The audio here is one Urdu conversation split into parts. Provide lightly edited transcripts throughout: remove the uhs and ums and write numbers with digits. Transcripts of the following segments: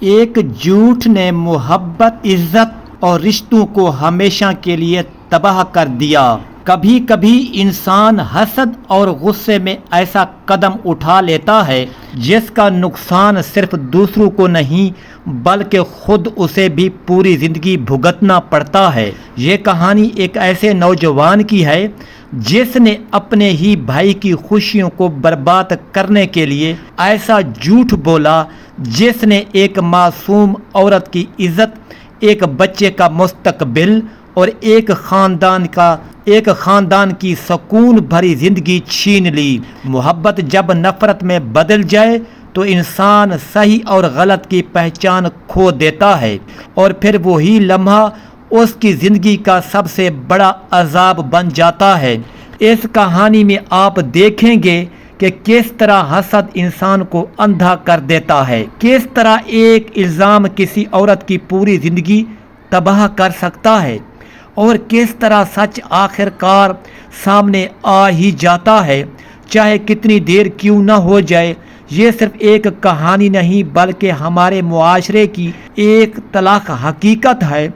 ایک جھوٹ نے محبت، عزت اور رشتوں کو ہمیشہ کے لیے تباہ کر دیا۔ کبھی کبھی انسان حسد اور غصے میں ایسا قدم اٹھا لیتا ہے جس کا نقصان صرف دوسروں کو نہیں بلکہ خود اسے بھی پوری زندگی بھگتنا پڑتا ہے۔ یہ کہانی ایک ایسے نوجوان کی ہے جس نے اپنے ہی بھائی کی خوشیوں کو برباد کرنے کے لیے ایسا جھوٹ بولا جس نے ایک معصوم عورت کی عزت، ایک بچے کا مستقبل اور ایک خاندان کی سکون بھری زندگی چھین لی۔ محبت جب نفرت میں بدل جائے تو انسان صحیح اور غلط کی پہچان کھو دیتا ہے، اور پھر وہی لمحہ اس کی زندگی کا سب سے بڑا عذاب بن جاتا ہے۔ اس کہانی میں آپ دیکھیں گے کہ کس طرح حسد انسان کو اندھا کر دیتا ہے، کس طرح ایک الزام کسی عورت کی پوری زندگی تباہ کر سکتا ہے، اور کس طرح سچ آخر کار سامنے آ ہی جاتا ہے، چاہے کتنی دیر کیوں نہ ہو جائے۔ یہ صرف ایک کہانی نہیں بلکہ ہمارے معاشرے کی ایک تلخ حقیقت ہے،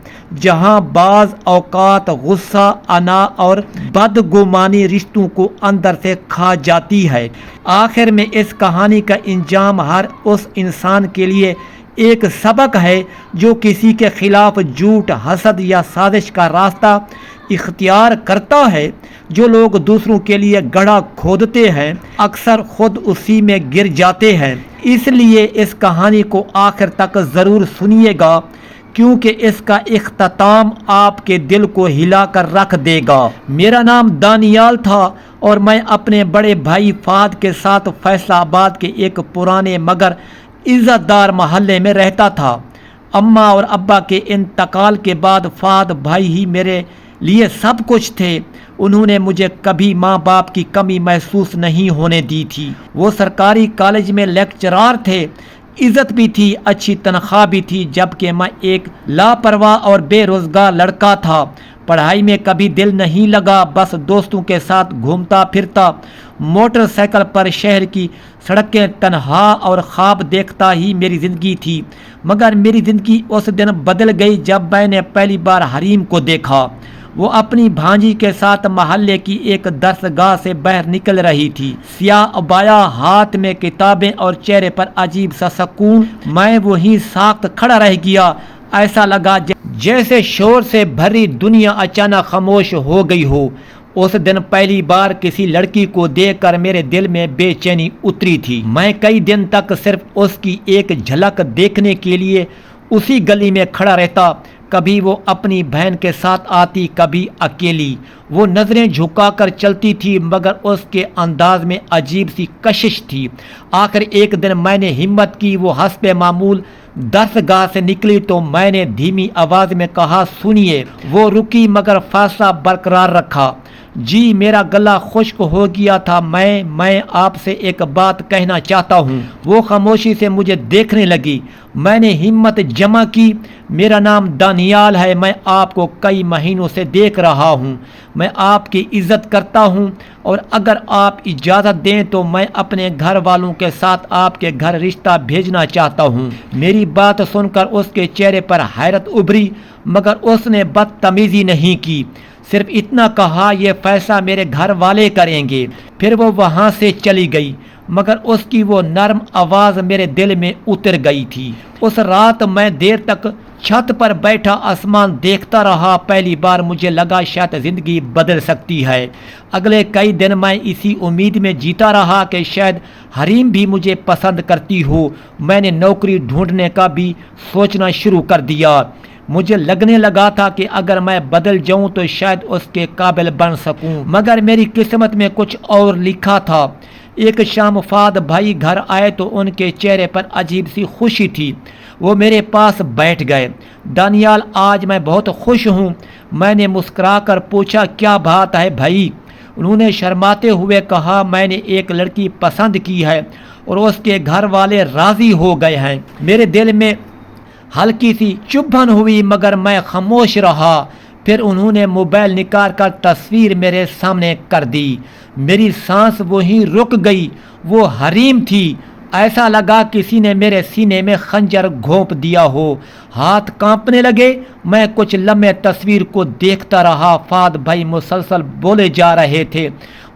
جہاں بعض اوقات غصہ، انا اور بدگمانی رشتوں کو اندر سے کھا جاتی ہے۔ آخر میں اس کہانی کا انجام ہر اس انسان کے لیے ایک سبق ہے جو کسی کے خلاف جھوٹ، حسد یا سازش کا راستہ اختیار کرتا ہے۔ جو لوگ دوسروں کے لیے گڑھا کھودتے ہیں اکثر خود اسی میں گر جاتے ہیں۔ اس لیے اس کہانی کو آخر تک ضرور سنیے گا، کیونکہ اس کا اختتام آپ کے دل کو ہلا کر رکھ دے گا۔ میرا نام دانیال تھا اور میں اپنے بڑے بھائی فہد کے ساتھ فیصل آباد کے ایک پرانے مگر عزت دار محلے میں رہتا تھا۔ اماں اور ابا کے انتقال کے بعد فہد بھائی ہی میرے لیے سب کچھ تھے۔ انہوں نے مجھے کبھی ماں باپ کی کمی محسوس نہیں ہونے دی تھی۔ وہ سرکاری کالج میں لیکچرار تھے، عزت بھی تھی، اچھی تنخواہ بھی تھی، جبکہ میں ایک لاپرواہ اور بے روزگار لڑکا تھا۔ پڑھائی میں کبھی دل نہیں لگا، بس دوستوں کے ساتھ گھومتا پھرتا، موٹر سائیکل پر شہر کی سڑکیں تنہا اور خواب دیکھتا ہی میری زندگی تھی۔ مگر میری زندگی اس دن بدل گئی جب میں نے پہلی بار حریم کو دیکھا۔ وہ اپنی بھانجی کے ساتھ محلے کی ایک درسگاہ سے باہر نکل رہی تھی، سیاہ عبایا، ہاتھ میں کتابیں اور چہرے پر عجیب سا سکون۔ میں وہیں ساکت کھڑا رہ گیا، ایسا لگا جیسے شور سے بھری دنیا اچانک خاموش ہو گئی ہو۔ اس دن پہلی بار کسی لڑکی کو دیکھ کر میرے دل میں بے چینی اتری تھی۔ میں کئی دن تک صرف اس کی ایک جھلک دیکھنے کے لیے اسی گلی میں کھڑا رہتا۔ کبھی وہ اپنی بہن کے ساتھ آتی، کبھی اکیلی۔ وہ نظریں جھکا کر چلتی تھی مگر اس کے انداز میں عجیب سی کشش تھی۔ آخر ایک دن میں نے ہمت کی، وہ حسب معمول درسگاہ سے نکلی تو میں نے دھیمی آواز میں کہا، سنیے۔ وہ رکی مگر فاصلہ برقرار رکھا۔ جی، میرا گلا خشک ہو گیا تھا۔ میں آپ سے ایک بات کہنا چاہتا ہوں۔ وہ خاموشی سے مجھے دیکھنے لگی۔ میں نے ہمت جمع کی۔ میرا نام دانیال ہے، میں آپ کو کئی مہینوں سے دیکھ رہا ہوں۔ میں آپ کی عزت کرتا ہوں اور اگر آپ اجازت دیں تو میں اپنے گھر والوں کے ساتھ آپ کے گھر رشتہ بھیجنا چاہتا ہوں۔ میری بات سن کر اس کے چہرے پر حیرت ابھری مگر اس نے بدتمیزی نہیں کی، صرف اتنا کہا، یہ فیصلہ میرے گھر والے کریں گے۔ پھر وہ وہاں سے چلی گئی مگر اس کی وہ نرم آواز میرے دل میں اتر گئی تھی۔ اس رات میں دیر تک چھت پر بیٹھا آسمان دیکھتا رہا۔ پہلی بار مجھے لگا شاید زندگی بدل سکتی ہے۔ اگلے کئی دن میں اسی امید میں جیتا رہا کہ شاید حریم بھی مجھے پسند کرتی ہو۔ میں نے نوکری ڈھونڈنے کا بھی سوچنا شروع کر دیا۔ مجھے لگنے لگا تھا کہ اگر میں بدل جاؤں تو شاید اس کے قابل بن سکوں، مگر میری قسمت میں کچھ اور لکھا تھا۔ ایک شام فہد بھائی گھر آئے تو ان کے چہرے پر عجیب سی خوشی تھی۔ وہ میرے پاس بیٹھ گئے۔ دانیال، آج میں بہت خوش ہوں۔ میں نے مسکرا کر پوچھا، کیا بات ہے بھائی؟ انہوں نے شرماتے ہوئے کہا، میں نے ایک لڑکی پسند کی ہے اور اس کے گھر والے راضی ہو گئے ہیں۔ میرے دل میں ہلکی سی چبھن ہوئی مگر میں خاموش رہا۔ پھر انہوں نے موبائل نکال کر تصویر میرے سامنے کر دی۔ میری سانس وہیں رک گئی۔ وہ حریم تھی، ایسا لگا کسی نے میرے سینے میں خنجر گھونپ دیا ہو، ہاتھ کانپنے لگے۔ میں کچھ لمحے تصویر کو دیکھتا رہا۔ فہد بھائی مسلسل بولے جا رہے تھے،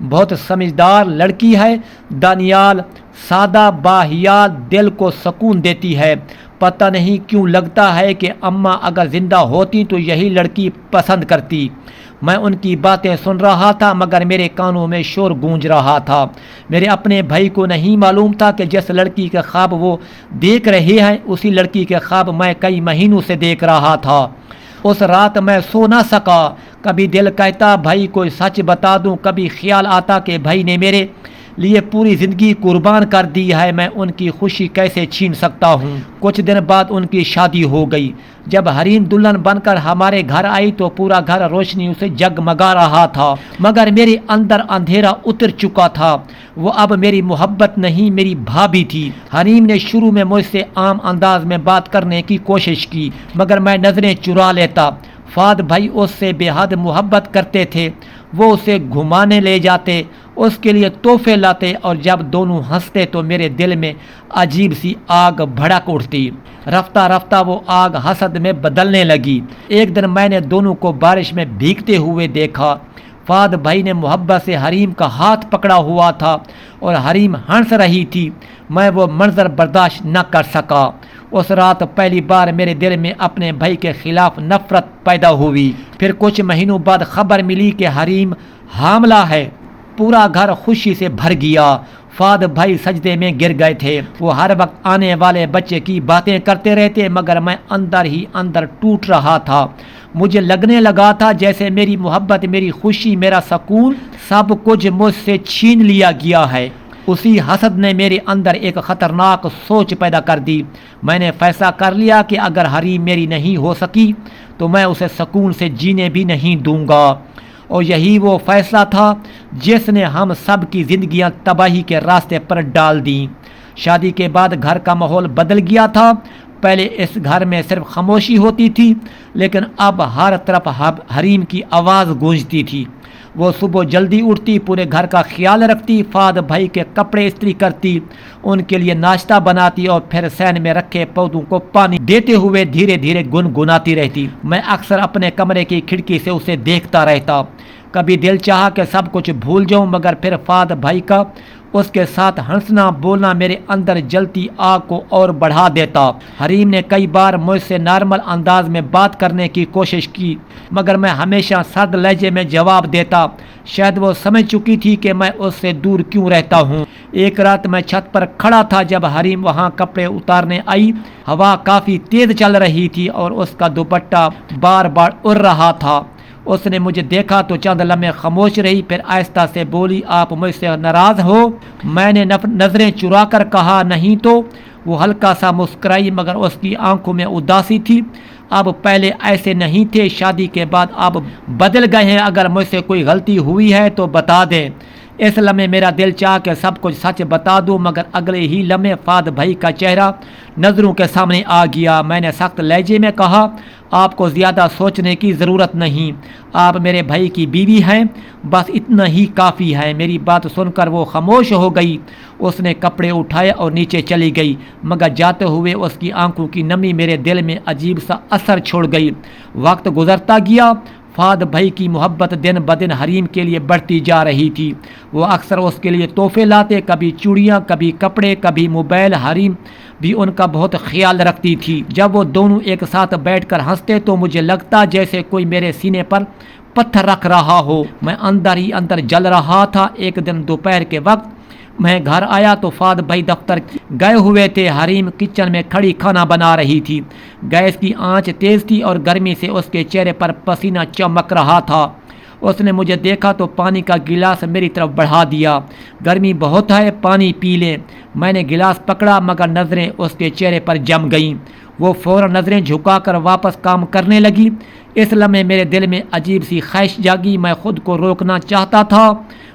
بہت سمجھدار لڑکی ہے، دانیال، سادہ باحیال، دل کو سکون دیتی ہے۔ پتہ نہیں کیوں لگتا ہے کہ اماں اگر زندہ ہوتی تو یہی لڑکی پسند کرتی۔ میں ان کی باتیں سن رہا تھا مگر میرے کانوں میں شور گونج رہا تھا۔ میرے اپنے بھائی کو نہیں معلوم تھا کہ جس لڑکی کے خواب وہ دیکھ رہے ہیں اسی لڑکی کے خواب میں کئی مہینوں سے دیکھ رہا تھا۔ اس رات میں سو نہ سکا۔ کبھی دل کہتا بھائی کو سچ بتا دوں، کبھی خیال آتا کہ بھائی نے میرے لیے پوری زندگی قربان کر دی ہے، میں ان کی خوشی کیسے چھین سکتا ہوں۔ کچھ دن بعد ان کی شادی ہو گئی۔ جب حریم دلہن بن کر ہمارے گھر آئی تو پورا گھر روشنیوں سے جگمگا رہا تھا، مگر میرے اندر اندھیرا اتر چکا تھا۔ وہ اب میری محبت نہیں، میری بھابھی تھی۔ حریم نے شروع میں مجھ سے عام انداز میں بات کرنے کی کوشش کی مگر میں نظریں چرا لیتا۔ فہد بھائی اس سے بے حد محبت کرتے تھے۔ وہ اسے گھمانے لے جاتے، اس کے لیے تحفے لاتے اور جب دونوں ہنستے تو میرے دل میں عجیب سی آگ بھڑک اٹھتی۔ رفتہ رفتہ وہ آگ حسد میں بدلنے لگی۔ ایک دن میں نے دونوں کو بارش میں بھیگتے ہوئے دیکھا۔ فہد بھائی نے محبت سے حریم کا ہاتھ پکڑا ہوا تھا اور حریم ہنس رہی تھی۔ میں وہ منظر برداشت نہ کر سکا۔ اس رات پہلی بار میرے دل میں اپنے بھائی کے خلاف نفرت پیدا ہوئی۔ پھر کچھ مہینوں بعد خبر ملی کہ حریم حاملہ ہے۔ پورا گھر خوشی سے بھر گیا۔ فہد بھائی سجدے میں گر گئے تھے۔ وہ ہر وقت آنے والے بچے کی باتیں کرتے رہتے مگر میں اندر ہی اندر ٹوٹ رہا تھا۔ مجھے لگنے لگا تھا جیسے میری محبت، میری خوشی، میرا سکون سب کچھ مجھ سے چھین لیا گیا ہے۔ اسی حسد نے میرے اندر ایک خطرناک سوچ پیدا کر دی۔ میں نے فیصلہ کر لیا کہ اگر حریم میری نہیں ہو سکی تو میں اسے سکون سے جینے بھی نہیں دوں گا، اور یہی وہ فیصلہ تھا جس نے ہم سب کی زندگیاں تباہی کے راستے پر ڈال دیں۔ شادی کے بعد گھر کا ماحول بدل گیا تھا۔ پہلے اس گھر میں صرف خاموشی ہوتی تھی لیکن اب ہر طرف حریم کی آواز گونجتی تھی۔ وہ صبح جلدی اٹھتی، پورے گھر کا خیال رکھتی، فہد بھائی کے کپڑے استری کرتی، ان کے لیے ناشتہ بناتی اور پھر سین میں رکھے پودوں کو پانی دیتے ہوئے دھیرے دھیرے گنگناتی رہتی۔ میں اکثر اپنے کمرے کی کھڑکی سے اسے دیکھتا رہتا۔ کبھی دل چاہا کہ سب کچھ بھول جاؤں مگر پھر فہد بھائی کا اس کے ساتھ ہنسنا بولنا میرے اندر جلتی آگ کو اور بڑھا دیتا۔ حریم نے کئی بار مجھ سے نارمل انداز میں بات کرنے کی کوشش کی مگر میں ہمیشہ سرد لہجے میں جواب دیتا۔ شاید وہ سمجھ چکی تھی کہ میں اس سے دور کیوں رہتا ہوں۔ ایک رات میں چھت پر کھڑا تھا جب حریم وہاں کپڑے اتارنے آئی۔ ہوا کافی تیز چل رہی تھی اور اس کا دوپٹہ بار بار اڑ رہا تھا۔ اس نے مجھے دیکھا تو چند لمحے خاموش رہی، پھر آہستہ سے بولی، آپ مجھ سے ناراض ہو؟ میں نے نظریں چرا کر کہا، نہیں تو۔ وہ ہلکا سا مسکرائی مگر اس کی آنکھوں میں اداسی تھی۔ اب پہلے ایسے نہیں تھے، شادی کے بعد آپ بدل گئے ہیں، اگر مجھ سے کوئی غلطی ہوئی ہے تو بتا دیں۔ اس لمحے میرا دل چاہ کہ سب کچھ سچ بتا دوں مگر اگلے ہی لمحے فہد بھائی کا چہرہ نظروں کے سامنے آ گیا۔ میں نے سخت لہجے میں کہا، آپ کو زیادہ سوچنے کی ضرورت نہیں، آپ میرے بھائی کی بیوی ہیں، بس اتنا ہی کافی ہے۔ میری بات سن کر وہ خاموش ہو گئی۔ اس نے کپڑے اٹھائے اور نیچے چلی گئی مگر جاتے ہوئے اس کی آنکھوں کی نمی میرے دل میں عجیب سا اثر چھوڑ گئی۔ وقت گزرتا گیا، فہد بھائی کی محبت دن بدن حریم کے لیے بڑھتی جا رہی تھی۔ وہ اکثر اس کے لیے تحفے لاتے، کبھی چوڑیاں، کبھی کپڑے، کبھی موبائل۔ حریم بھی ان کا بہت خیال رکھتی تھی۔ جب وہ دونوں ایک ساتھ بیٹھ کر ہنستے تو مجھے لگتا جیسے کوئی میرے سینے پر پتھر رکھ رہا ہو۔ میں اندر ہی اندر جل رہا تھا۔ ایک دن دوپہر کے وقت میں گھر آیا تو فہد بھائی دفتر گئے ہوئے تھے۔ حریم کچن میں کھڑی کھانا بنا رہی تھی۔ گیس کی آنچ تیز تھی اور گرمی سے اس کے چہرے پر پسینہ چمک رہا تھا۔ اس نے مجھے دیکھا تو پانی کا گلاس میری طرف بڑھا دیا۔ گرمی بہت ہے، پانی پی لیں۔ میں نے گلاس پکڑا مگر نظریں اس کے چہرے پر جم گئیں۔ وہ فوراً نظریں جھکا کر واپس کام کرنے لگی۔ اس لمحے میرے دل میں عجیب سی خواہش جاگی۔ میں خود کو روکنا چاہتا تھا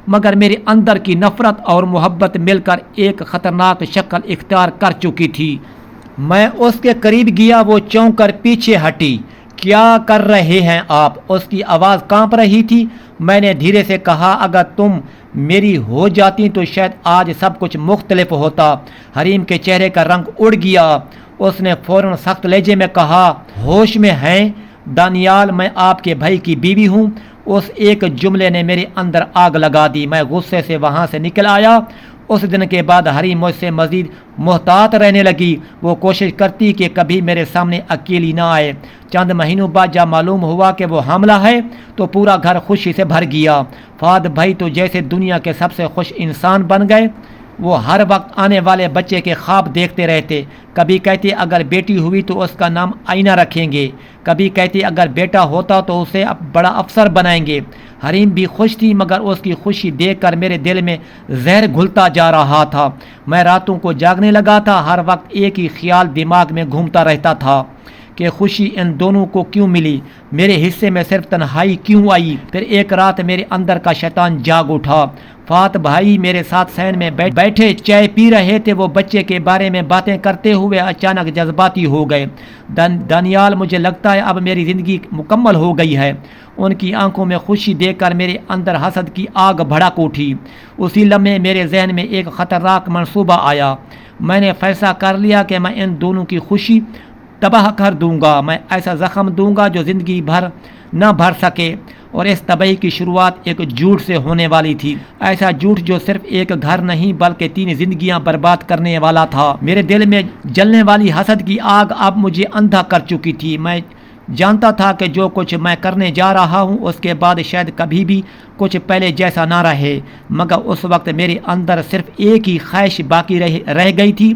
مگر میرے اندر کی نفرت اور محبت مل کر ایک خطرناک شکل اختیار کر چکی تھی۔ میں اس کے قریب گیا، وہ چونک کر پیچھے ہٹی۔ کیا کر رہے ہیں آپ؟ اس کی آواز کانپ رہی تھی۔ میں نے دھیرے سے کہا اگر تم میری ہو جاتی تو شاید آج سب کچھ مختلف ہوتا۔ حریم کے چہرے کا رنگ اڑ گیا۔ اس نے فوراً سخت لہجے میں کہا، ہوش میں ہیں دانیال؟ میں آپ کے بھائی کی بیوی ہوں۔ اس ایک جملے نے میرے اندر آگ لگا دی۔ میں غصے سے وہاں سے نکل آیا۔ اس دن کے بعد حریم مجھ سے مزید محتاط رہنے لگی۔ وہ کوشش کرتی کہ کبھی میرے سامنے اکیلی نہ آئے۔ چند مہینوں بعد جب معلوم ہوا کہ وہ حاملہ ہے تو پورا گھر خوشی سے بھر گیا۔ فہد بھائی تو جیسے دنیا کے سب سے خوش انسان بن گئے۔ وہ ہر وقت آنے والے بچے کے خواب دیکھتے رہتے۔ کبھی کہتے اگر بیٹی ہوئی تو اس کا نام آئینہ رکھیں گے، کبھی کہتے اگر بیٹا ہوتا تو اسے بڑا افسر بنائیں گے۔ حریم بھی خوش تھی مگر اس کی خوشی دیکھ کر میرے دل میں زہر گھلتا جا رہا تھا۔ میں راتوں کو جاگنے لگا تھا، ہر وقت ایک ہی خیال دماغ میں گھومتا رہتا تھا کہ خوشی ان دونوں کو کیوں ملی، میرے حصے میں صرف تنہائی کیوں آئی۔ پھر ایک رات میرے اندر کا شیطان جاگ اٹھا۔ فات بھائی میرے ساتھ صحن میں بیٹھے چائے پی رہے تھے۔ وہ بچے کے بارے میں باتیں کرتے ہوئے اچانک جذباتی ہو گئے۔ دانیال مجھے لگتا ہے اب میری زندگی مکمل ہو گئی ہے۔ ان کی آنکھوں میں خوشی دیکھ کر میرے اندر حسد کی آگ بھڑک اٹھی۔ اسی لمحے میرے ذہن میں ایک خطرناک منصوبہ آیا۔ میں نے فیصلہ کر لیا کہ میں ان دونوں کی خوشی تباہ کر دوں گا۔ میں ایسا زخم دوں گا جو زندگی بھر نہ بھر سکے، اور اس تباہی کی شروعات ایک جھوٹ سے ہونے والی تھی۔ ایسا جھوٹ جو صرف ایک گھر نہیں بلکہ 3 زندگیاں برباد کرنے والا تھا۔ میرے دل میں جلنے والی حسد کی آگ اب مجھے اندھا کر چکی تھی۔ میں جانتا تھا کہ جو کچھ میں کرنے جا رہا ہوں اس کے بعد شاید کبھی بھی کچھ پہلے جیسا نہ رہے، مگر اس وقت میرے اندر صرف ایک ہی خواہش باقی رہ گئی تھی،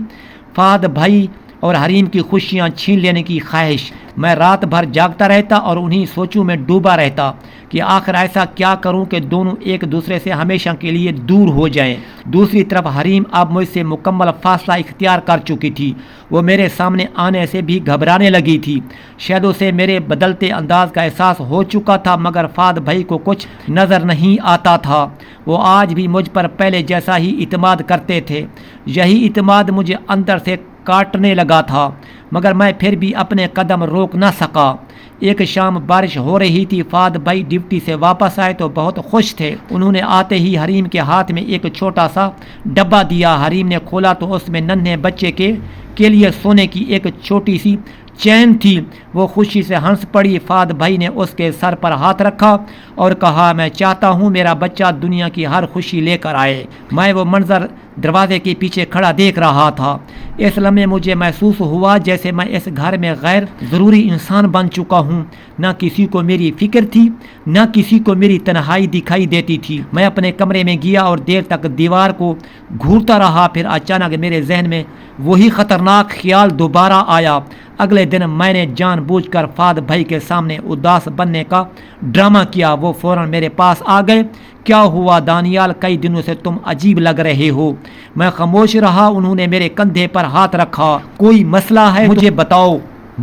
فہد بھائی اور حریم کی خوشیاں چھین لینے کی خواہش۔ میں رات بھر جاگتا رہتا اور انہی سوچوں میں ڈوبا رہتا کہ آخر ایسا کیا کروں کہ دونوں ایک دوسرے سے ہمیشہ کے لیے دور ہو جائیں۔ دوسری طرف حریم اب مجھ سے مکمل فاصلہ اختیار کر چکی تھی۔ وہ میرے سامنے آنے سے بھی گھبرانے لگی تھی۔ شاید اسے میرے بدلتے انداز کا احساس ہو چکا تھا مگر فہد بھائی کو کچھ نظر نہیں آتا تھا۔ وہ آج بھی مجھ پر پہلے جیسا ہی اعتماد کرتے تھے۔ یہی اعتماد مجھے اندر سے کاٹنے لگا تھا مگر میں پھر بھی اپنے قدم روک نہ سکا۔ ایک شام بارش ہو رہی تھی۔ فہد بھائی ڈیوٹی سے واپس آئے تو بہت خوش تھے۔ انہوں نے آتے ہی حریم کے ہاتھ میں ایک چھوٹا سا ڈبہ دیا۔ حریم نے کھولا تو اس میں ننھے بچے کے لیے سونے کی ایک چھوٹی سی چین تھی۔ وہ خوشی سے ہنس پڑی۔ فہد بھائی نے اس کے سر پر ہاتھ رکھا اور کہا، میں چاہتا ہوں میرا بچہ دنیا کی ہر خوشی لے کر آئے۔ میں وہ منظر دروازے کے پیچھے کھڑا دیکھ رہا تھا۔ اس لمحے مجھے محسوس ہوا جیسے میں اس گھر میں غیر ضروری انسان بن چکا ہوں۔ نہ کسی کو میری فکر تھی، نہ کسی کو میری تنہائی دکھائی دیتی تھی۔ میں اپنے کمرے میں گیا اور دیر تک دیوار کو گھورتا رہا۔ پھر اچانک میرے ذہن میں وہی خطرناک خیال دوبارہ آیا۔ اگلے دن میں نے جان بوجھ کر فہد بھائی کے سامنے اداس بننے کا ڈرامہ کیا۔ وہ فوراً میرے پاس آ گئے۔ کیا ہوا دانیال؟ کئی دنوں سے تم عجیب لگ رہے ہو۔ میں خاموش رہا۔ انہوں نے میرے کندھے پر ہاتھ رکھا۔ کوئی مسئلہ ہے؟ مجھے بتاؤ۔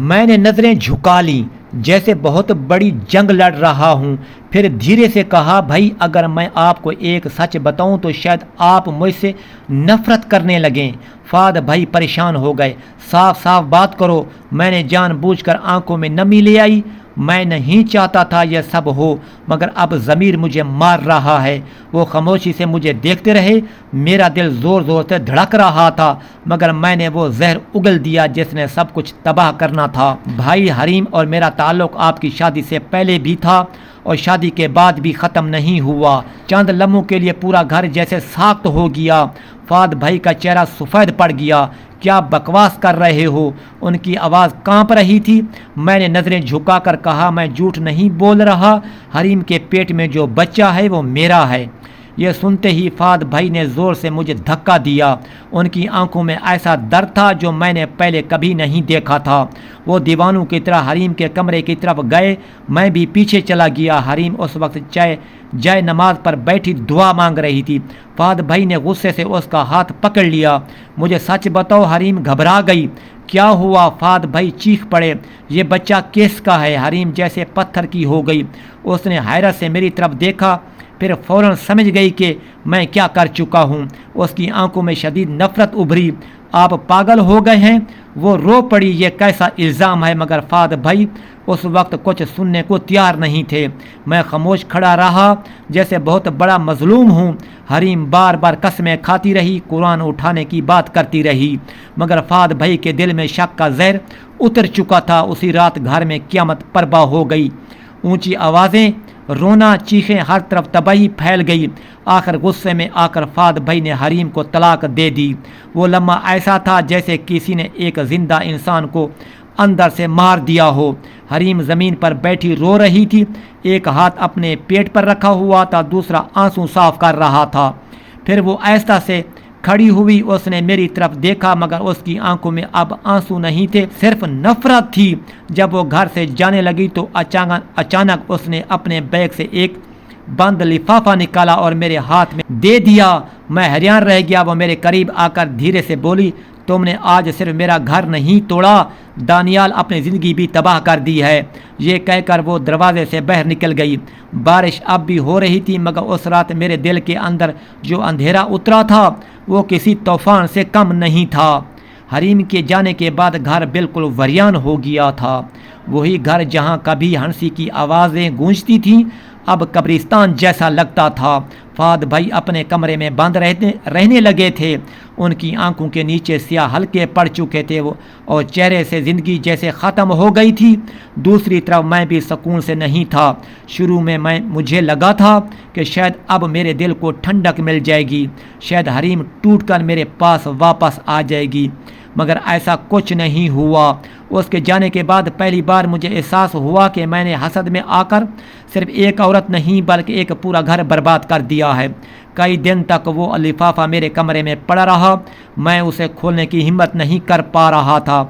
میں نے نظریں جھکا لیں جیسے بہت بڑی جنگ لڑ رہا ہوں۔ پھر دھیرے سے کہا، بھائی اگر میں آپ کو ایک سچ بتاؤں تو شاید آپ مجھ سے نفرت کرنے لگیں۔ فہد بھائی پریشان ہو گئے۔ صاف صاف بات کرو۔ میں نے جان بوجھ کر آنکھوں میں نمی لے آئی۔ میں نہیں چاہتا تھا یہ سب ہو مگر اب ضمیر مجھے مار رہا ہے۔ وہ خاموشی سے مجھے دیکھتے رہے۔ میرا دل زور زور سے دھڑک رہا تھا مگر میں نے وہ زہر اگل دیا جس نے سب کچھ تباہ کرنا تھا۔ بھائی حریم اور میرا تعلق آپ کی شادی سے پہلے بھی تھا اور شادی کے بعد بھی ختم نہیں ہوا۔ چند لمحوں کے لیے پورا گھر جیسے ساخت ہو گیا۔ فہد بھائی کا چہرہ سفید پڑ گیا۔ کیا بکواس کر رہے ہو؟ ان کی آواز کانپ رہی تھی۔ میں نے نظریں جھکا کر کہا، میں جھوٹ نہیں بول رہا۔ حریم کے پیٹ میں جو بچہ ہے وہ میرا ہے۔ یہ سنتے ہی فہد بھائی نے زور سے مجھے دھکا دیا۔ ان کی آنکھوں میں ایسا درد تھا جو میں نے پہلے کبھی نہیں دیکھا تھا۔ وہ دیوانوں کی طرح حریم کے کمرے کی طرف گئے۔ میں بھی پیچھے چلا گیا۔ حریم اس وقت جائے نماز پر بیٹھی دعا مانگ رہی تھی۔ فہد بھائی نے غصے سے اس کا ہاتھ پکڑ لیا۔ مجھے سچ بتاؤ۔ حریم گھبرا گئی۔ کیا ہوا؟ فہد بھائی چیخ پڑے۔ یہ بچہ کس کا ہے؟ حریم جیسے پتھر کی ہو گئی۔ اس نے حیرت سے میری طرف دیکھا، پھر فوراً سمجھ گئی کہ میں کیا کر چکا ہوں۔ اس کی آنکھوں میں شدید نفرت ابھری۔ آپ پاگل ہو گئے ہیں؟ وہ رو پڑی۔ یہ کیسا الزام ہے؟ مگر فہد بھائی اس وقت کچھ سننے کو تیار نہیں تھے۔ میں خاموش کھڑا رہا جیسے بہت بڑا مظلوم ہوں۔ حریم بار بار قسمیں کھاتی رہی، قرآن اٹھانے کی بات کرتی رہی، مگر فہد بھائی کے دل میں شک کا زہر اتر چکا تھا۔ اسی رات گھر میں قیامت برپا ہو گئی۔ اونچی آوازیں، رونا، چیخیں، ہر طرف تباہی پھیل گئی۔ آخر غصے میں آ کر فہد بھائی نے حریم کو طلاق دے دی۔ وہ لمحہ ایسا تھا جیسے کسی نے ایک زندہ انسان کو اندر سے مار دیا ہو۔ حریم زمین پر بیٹھی رو رہی تھی، ایک ہاتھ اپنے پیٹ پر رکھا ہوا تھا، دوسرا آنسو صاف کر رہا تھا۔ پھر وہ آہستہ سے کھڑی ہوئی، اس نے میری طرف دیکھا مگر اس کی آنکھوں میں اب آنسو نہیں تھے، صرف نفرت تھی۔ جب وہ گھر سے جانے لگی تو اچانک اس نے اپنے بیگ سے ایک بند لفافہ نکالا اور میرے ہاتھ میں دے دیا۔ میں حیران رہ گیا۔ وہ میرے قریب آ کر دھیرے سے بولی، تم نے آج صرف میرا گھر نہیں توڑا، دانیال اپنی زندگی بھی تباہ کر دی ہے۔ یہ کہہ کر وہ دروازے سے باہر نکل گئی۔ بارش اب بھی ہو رہی تھی مگر اس رات میرے دل کے اندر جو اندھیرا اترا تھا وہ کسی طوفان سے کم نہیں تھا۔ حریم کے جانے کے بعد گھر بالکل ویران ہو گیا تھا۔ وہی گھر جہاں کبھی ہنسی کی آوازیں گونجتی تھیں اب قبرستان جیسا لگتا تھا۔ فہد بھائی اپنے کمرے میں بند رہنے لگے تھے۔ ان کی آنکھوں کے نیچے سیاہ حلقے پڑ چکے تھے اور چہرے سے زندگی جیسے ختم ہو گئی تھی۔ دوسری طرف میں بھی سکون سے نہیں تھا۔ شروع میں مجھے لگا تھا کہ شاید اب میرے دل کو ٹھنڈک مل جائے گی، شاید حریم ٹوٹ کر میرے پاس واپس آ جائے گی، مگر ایسا کچھ نہیں ہوا۔ اس کے جانے کے بعد پہلی بار مجھے احساس ہوا کہ میں نے حسد میں آ کر صرف ایک عورت نہیں بلکہ ایک پورا گھر برباد کر دیا ہے۔ کئی دن تک وہ لفافہ میرے کمرے میں پڑا رہا، میں اسے کھولنے کی ہمت نہیں کر پا رہا تھا۔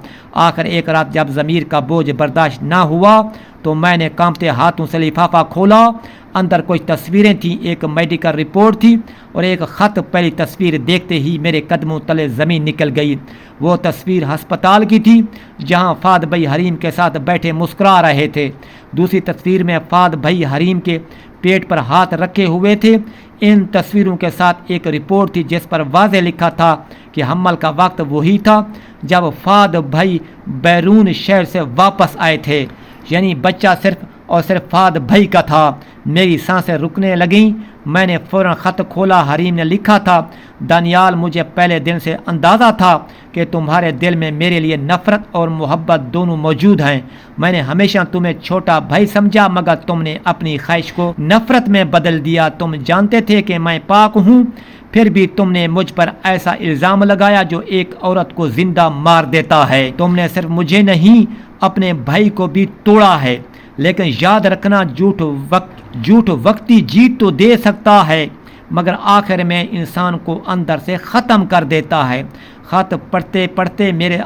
آخر ایک رات جب ضمیر کا بوجھ برداشت نہ ہوا تو میں نے کانپتے ہاتھوں سے لفافہ کھولا۔ اندر کچھ تصویریں تھیں، ایک میڈیکل رپورٹ تھی اور ایک خط۔ پہلی تصویر دیکھتے ہی میرے قدموں تلے زمین نکل گئی۔ وہ تصویر ہسپتال کی تھی جہاں فہد بھائی حریم کے ساتھ بیٹھے مسکرا رہے تھے۔ دوسری تصویر میں فہد بھائی حریم کے پیٹ پر ہاتھ رکھے ہوئے تھے۔ ان تصویروں کے ساتھ ایک رپورٹ تھی جس پر واضح لکھا تھا کہ حمل کا وقت وہی تھا جب فہد بھائی بیرون شہر سے واپس آئے تھے، یعنی بچہ صرف اور صرف فہد بھائی کا تھا۔ میری سانسیں رکنے لگیں۔ میں نے فوراً خط کھولا۔ حریم نے لکھا تھا، دانیال، مجھے پہلے دن سے اندازہ تھا کہ تمہارے دل میں میرے لیے نفرت اور محبت دونوں موجود ہیں۔ میں نے ہمیشہ تمہیں چھوٹا بھائی سمجھا مگر تم نے اپنی خواہش کو نفرت میں بدل دیا۔ تم جانتے تھے کہ میں پاک ہوں، پھر بھی تم نے مجھ پر ایسا الزام لگایا جو ایک عورت کو زندہ مار دیتا ہے۔ تم نے صرف مجھے نہیں اپنے بھائی کو بھی توڑا ہے۔ لیکن یاد رکھنا، جھوٹ وقتی جیت تو دے سکتا ہے مگر آخر میں انسان کو اندر سے ختم کر دیتا ہے۔ خط پڑھتے پڑھتے میرے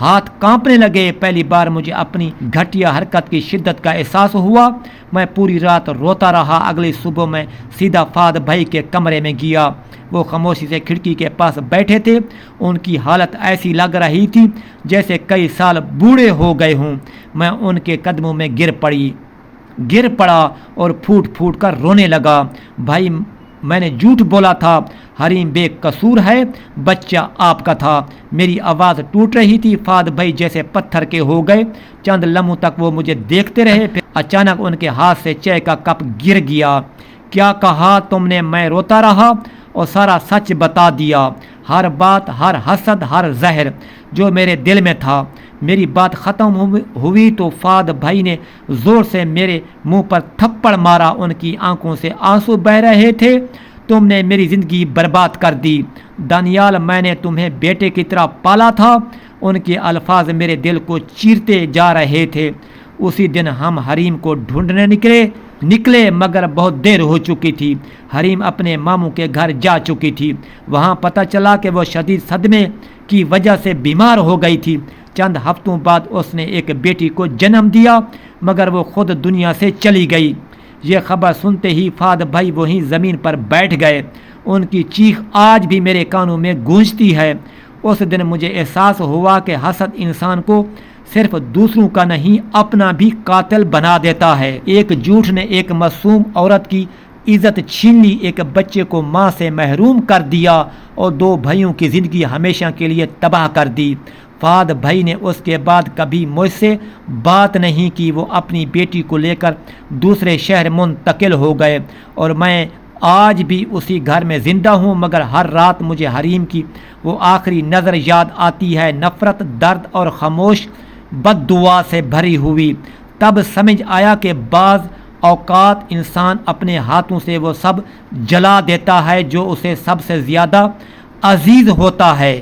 ہاتھ کانپنے لگے۔ پہلی بار مجھے اپنی گھٹیا حرکت کی شدت کا احساس ہوا۔ میں پوری رات روتا رہا۔ اگلی صبح میں سیدھا فہد بھائی کے کمرے میں گیا۔ وہ خاموشی سے کھڑکی کے پاس بیٹھے تھے۔ ان کی حالت ایسی لگ رہی تھی جیسے کئی سال بوڑھے ہو گئے ہوں۔ میں ان کے قدموں میں گر پڑا اور پھوٹ پھوٹ کر رونے لگا۔ بھائی، میں نے جھوٹ بولا تھا، حریم بے قصور ہے، بچہ آپ کا تھا۔ میری آواز ٹوٹ رہی تھی۔ فہد بھائی جیسے پتھر کے ہو گئے۔ چند لمحوں تک وہ مجھے دیکھتے رہے، پھر اچانک ان کے ہاتھ سے چائے کا کپ گر گیا۔ کیا کہا تم نے؟ میں روتا رہا اور سارا سچ بتا دیا، ہر بات، ہر حسد، ہر زہر جو میرے دل میں تھا۔ میری بات ختم ہوئی تو فہد بھائی نے زور سے میرے منہ پر تھپڑ مارا۔ ان کی آنکھوں سے آنسو بہہ رہے تھے۔ تم نے میری زندگی برباد کر دی دانیال، میں نے تمہیں بیٹے کی طرح پالا تھا۔ ان کے الفاظ میرے دل کو چیرتے جا رہے تھے۔ اسی دن ہم حریم کو ڈھونڈنے نکلے مگر بہت دیر ہو چکی تھی۔ حریم اپنے ماموں کے گھر جا چکی تھی۔ وہاں پتہ چلا کہ وہ شدید صدمے کی وجہ سے بیمار ہو گئی تھی۔ چند ہفتوں بعد اس نے ایک بیٹی کو جنم دیا مگر وہ خود دنیا سے چلی گئی۔ یہ خبر سنتے ہی فہد بھائی وہیں زمین پر بیٹھ گئے۔ ان کی چیخ آج بھی میرے کانوں میں گونجتی ہے۔ اس دن مجھے احساس ہوا کہ حسد انسان کو صرف دوسروں کا نہیں اپنا بھی قاتل بنا دیتا ہے۔ ایک جھوٹ نے ایک معصوم عورت کی عزت چھین لی، ایک بچے کو ماں سے محروم کر دیا اور دو بھائیوں کی زندگی ہمیشہ کے لیے تباہ کر دی۔ فہد بھائی نے اس کے بعد کبھی مجھ سے بات نہیں کی۔ وہ اپنی بیٹی کو لے کر دوسرے شہر منتقل ہو گئے اور میں آج بھی اسی گھر میں زندہ ہوں، مگر ہر رات مجھے حریم کی وہ آخری نظر یاد آتی ہے، نفرت، درد اور خاموش بد دعا سے بھری ہوئی۔ تب سمجھ آیا کہ بعض اوقات انسان اپنے ہاتھوں سے وہ سب جلا دیتا ہے جو اسے سب سے زیادہ عزیز ہوتا ہے۔